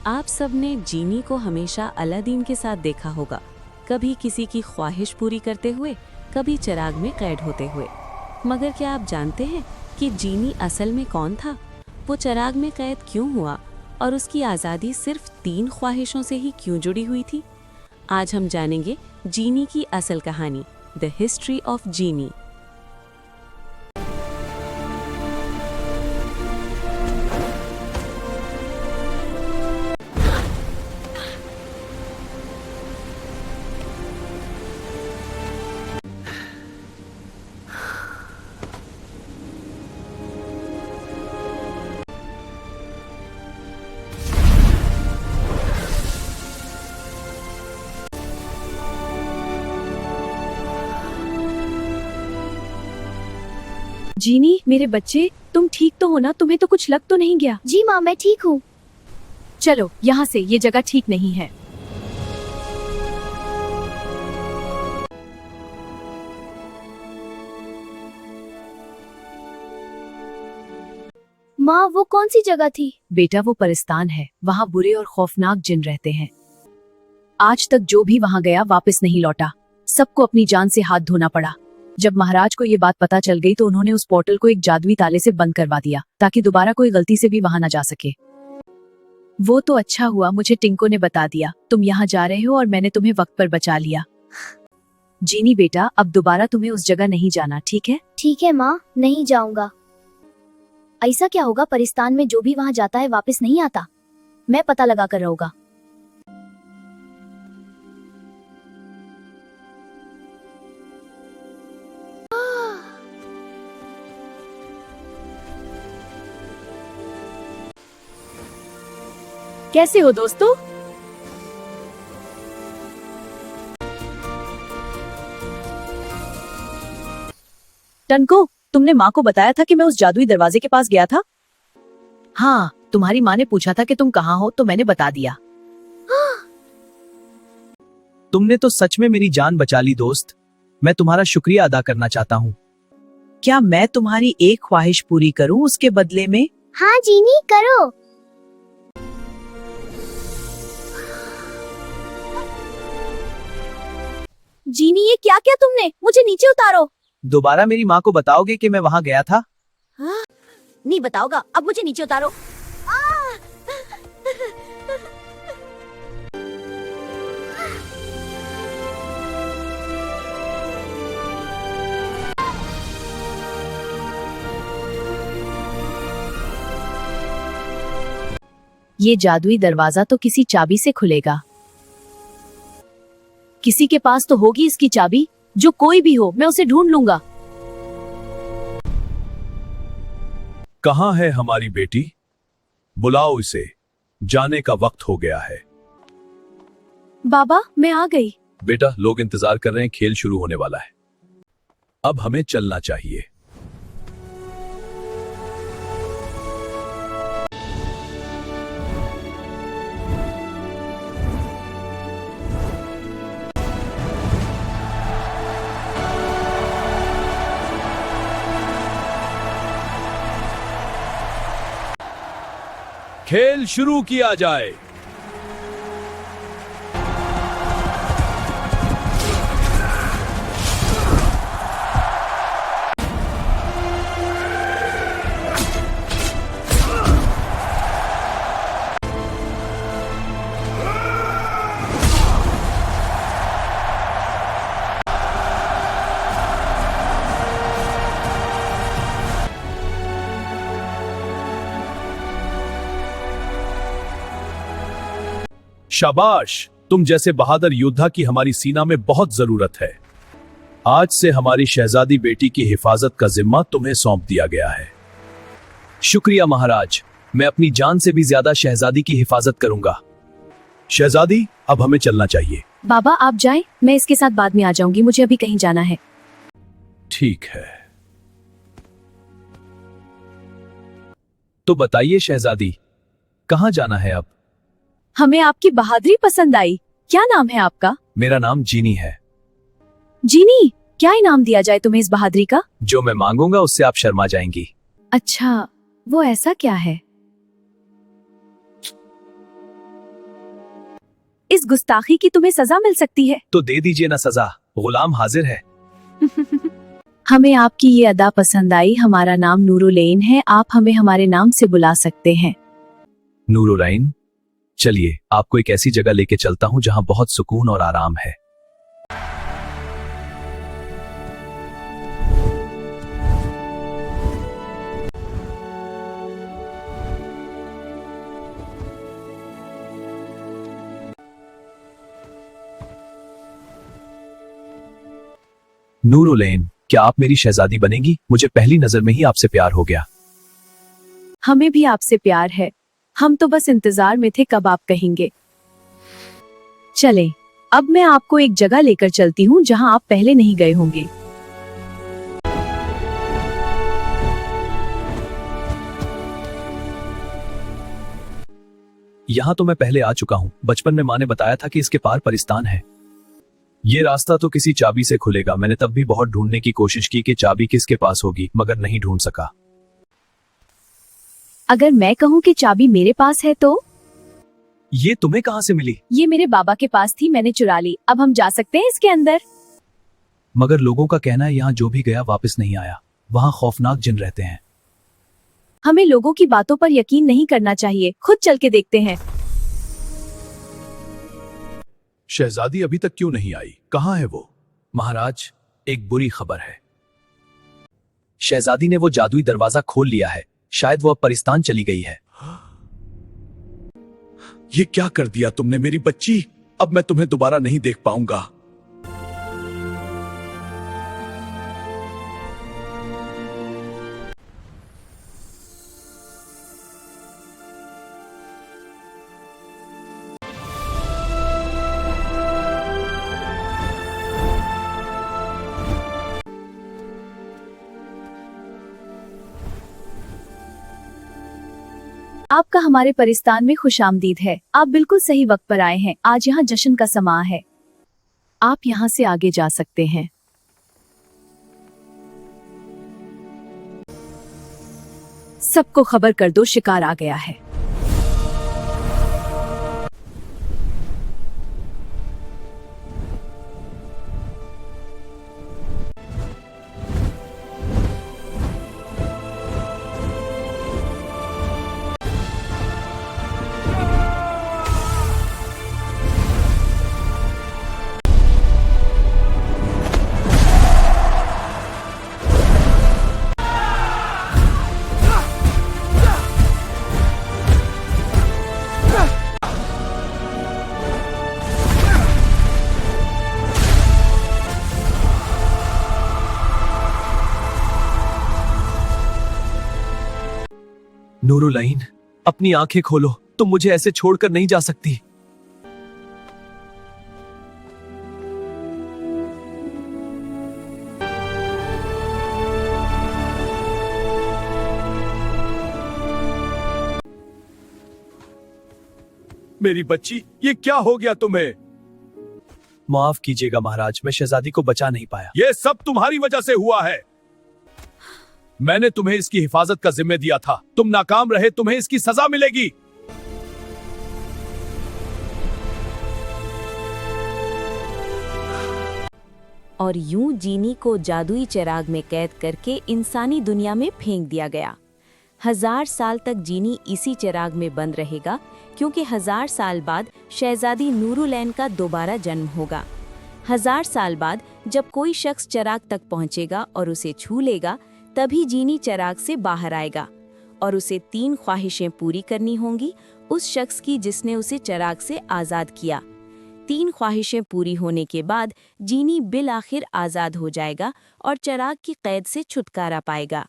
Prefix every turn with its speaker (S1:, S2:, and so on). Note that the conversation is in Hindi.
S1: आप सबने जीनी को हमेशा अलादीन के साथ देखा होगा, कभी किसी की ख्वाहिश पूरी करते हुए, कभी चिराग में कैद होते हुए। मगर क्या आप जानते हैं कि जीनी असल में कौन था? वो चिराग में कैद क्यों हुआ और उसकी आज़ादी सिर्फ 3 ख्वाहिशों से ही क्यों जुड़ी हुई थी? आज हम जानेंगे जीनी की असल कहानी, द हिस्ट्री ऑफ जीनी।
S2: जीनी, मेरे बच्चे, तुम ठीक तो हो ना? तुम्हें तो कुछ लग तो नहीं गया?
S3: जी माँ, मैं ठीक हूँ।
S2: चलो यहाँ से, ये जगह ठीक नहीं है।
S3: माँ, वो कौन सी जगह थी?
S2: बेटा, वो परिस्तान है। वहाँ बुरे और खौफनाक जिन रहते हैं। आज तक जो भी वहाँ गया वापस नहीं लौटा। सबको अपनी जान से हाथ धोना पड़ा। जब महाराज को ये बात पता चल गई तो उन्होंने उस पोर्टल को एक जादुई ताले से बंद करवा दिया, ताकि दोबारा कोई गलती से भी वहां न जा सके। वो तो अच्छा हुआ मुझे टिंको ने बता दिया। तुम यहाँ जा रहे हो और मैंने तुम्हें वक्त पर बचा लिया। जीनी बेटा, अब दोबारा तुम्हें उस जगह नहीं जाना, ठीक है?
S3: ठीक है माँ, नहीं जाऊंगा। ऐसा क्या होगा, परिस्तान में जो भी वहाँ जाता है वापस नहीं आता? मैं पता लगा कर रहूंगा।
S2: कैसे हो दोस्तों? टनको, तुमने माँ को बताया था कि मैं उस जादुई दरवाजे के पास गया था? हाँ, तुम्हारी माँ ने पूछा था कि तुम कहाँ हो, तो मैंने बता दिया।
S4: तुमने तो सच में मेरी जान बचा ली दोस्त। मैं तुम्हारा शुक्रिया अदा करना चाहता हूँ। क्या मैं तुम्हारी एक ख्वाहिश पूरी करूँ उसके बदले में?
S3: हाँ जीनी, करो।
S2: जीनी, ये क्या किया तुमने? मुझे नीचे उतारो।
S4: दोबारा मेरी माँ को बताओगे कि मैं वहाँ गया था?
S2: नहीं बताओगा, अब मुझे नीचे उतारो। ये जादुई दरवाजा तो किसी चाबी से खुलेगा। किसी के पास तो होगी इसकी चाबी। जो कोई भी हो, मैं उसे ढूंढ लूंगा।
S5: कहाँ है हमारी बेटी? बुलाओ इसे, जाने का वक्त हो गया है।
S2: बाबा, मैं आ गई।
S5: बेटा, लोग इंतजार कर रहे हैं, खेल शुरू होने वाला है। अब हमें चलना चाहिए। खेल शुरू किया जाए। शाबाश, तुम जैसे बहादुर योद्धा की हमारी सीना में बहुत जरूरत है। आज से हमारी शहजादी बेटी की हिफाजत का जिम्मा तुम्हें सौंप दिया गया है।
S4: शुक्रिया महाराज, मैं अपनी जान से भी ज्यादा शहजादी की हिफाजत करूंगा।
S5: शहजादी, अब हमें चलना चाहिए।
S2: बाबा आप जाएं, मैं इसके साथ बाद में आ जाऊंगी। मुझे अभी कहीं जाना है।
S5: ठीक है।
S4: तो बताइए शहजादी, कहाँ जाना है अब?
S2: हमें आपकी बहादुरी पसंद आई। क्या नाम है आपका?
S4: मेरा नाम जीनी है।
S2: जीनी, क्या इनाम दिया जाए तुम्हें इस बहादुरी का?
S4: जो मैं मांगूंगा उससे आप शर्मा जाएंगी।
S2: अच्छा, वो ऐसा क्या है? इस गुस्ताखी की तुम्हें सजा मिल सकती है।
S4: तो दे दीजिए ना सजा, गुलाम हाजिर है।
S2: हमें आपकी ये अदा पसंद आई। हमारा नाम नूरुलैन है, आप हमें हमारे नाम से बुला सकते हैं।
S5: नूरुलैन, चलिए आपको एक ऐसी जगह लेके चलता हूँ जहाँ बहुत सुकून और आराम है। नूरुलैन, क्या आप मेरी शहजादी बनेगी? मुझे पहली नजर में ही आपसे प्यार हो गया।
S2: हमें भी आपसे प्यार है, हम तो बस इंतजार में थे कब आप कहेंगे। चले, अब मैं आपको एक जगह लेकर चलती हूँ जहाँ आप पहले नहीं गए होंगे।
S5: यहाँ तो मैं पहले आ चुका हूँ। बचपन में माँ ने बताया था कि इसके पार परिस्तान है। ये रास्ता तो किसी चाबी से खुलेगा। मैंने तब भी बहुत ढूंढने की कोशिश की कि चाबी किसके पास होगी, मगर नहीं ढूंढ सका।
S2: अगर मैं कहूँ कि चाबी मेरे पास है तो?
S5: ये तुम्हें कहाँ से मिली?
S2: ये मेरे बाबा के पास थी, मैंने चुरा ली। अब हम जा सकते हैं इसके अंदर?
S5: मगर लोगों का कहना है यहाँ जो भी गया वापस नहीं आया। वहाँ खौफनाक जिन रहते हैं।
S2: हमें लोगों की बातों पर यकीन नहीं करना चाहिए, खुद चल के देखते हैं।
S5: शहजादी अभी तक क्यों नहीं आई? कहाँ है वो?
S4: महाराज, एक बुरी खबर है। शहजादी ने वो जादुई दरवाजा खोल लिया है। शायद वो अब परिस्तान चली गई है।
S5: ये क्या कर दिया तुमने मेरी बच्ची? अब मैं तुम्हें दोबारा नहीं देख पाऊंगा।
S2: आपका हमारे परिस्तान में खुशामदीद है। आप बिल्कुल सही वक्त पर आए हैं। आज यहाँ जश्न का समा है। आप यहाँ से आगे जा सकते हैं। सबको खबर कर दो, शिकार आ गया है।
S4: नूरुलैन, अपनी आंखें खोलो। तुम मुझे ऐसे छोड़कर नहीं जा सकती।
S5: मेरी बच्ची, ये क्या हो गया तुम्हें?
S4: माफ कीजिएगा महाराज, मैं शहजादी को बचा नहीं पाया।
S5: ये सब तुम्हारी वजह से हुआ है। मैंने तुम्हें इसकी हिफाजत का जिम्मे दिया था। तुम नाकाम रहे, तुम्हें इसकी सजा मिलेगी।
S1: और यूं जीनी को जादुई चिराग में कैद करके इंसानी दुनिया में फेंक दिया गया। 1000 साल तक जीनी इसी चिराग में बंद रहेगा, क्योंकि 1000 साल बाद शहजादी नूरुलैन का दोबारा जन्म होगा। 1000 साल बाद जब कोई शख्स चिराग तक पहुंचेगा और उसे छू लेगा, तभी जीनी चिराग से बाहर आएगा और उसे 3 ख्वाहिशें पूरी करनी होंगी उस शख्स की जिसने उसे चिराग से आज़ाद किया। 3 ख्वाहिशें पूरी होने के बाद जीनी बिल आखिर आज़ाद हो जाएगा और चिराग की कैद से छुटकारा पाएगा।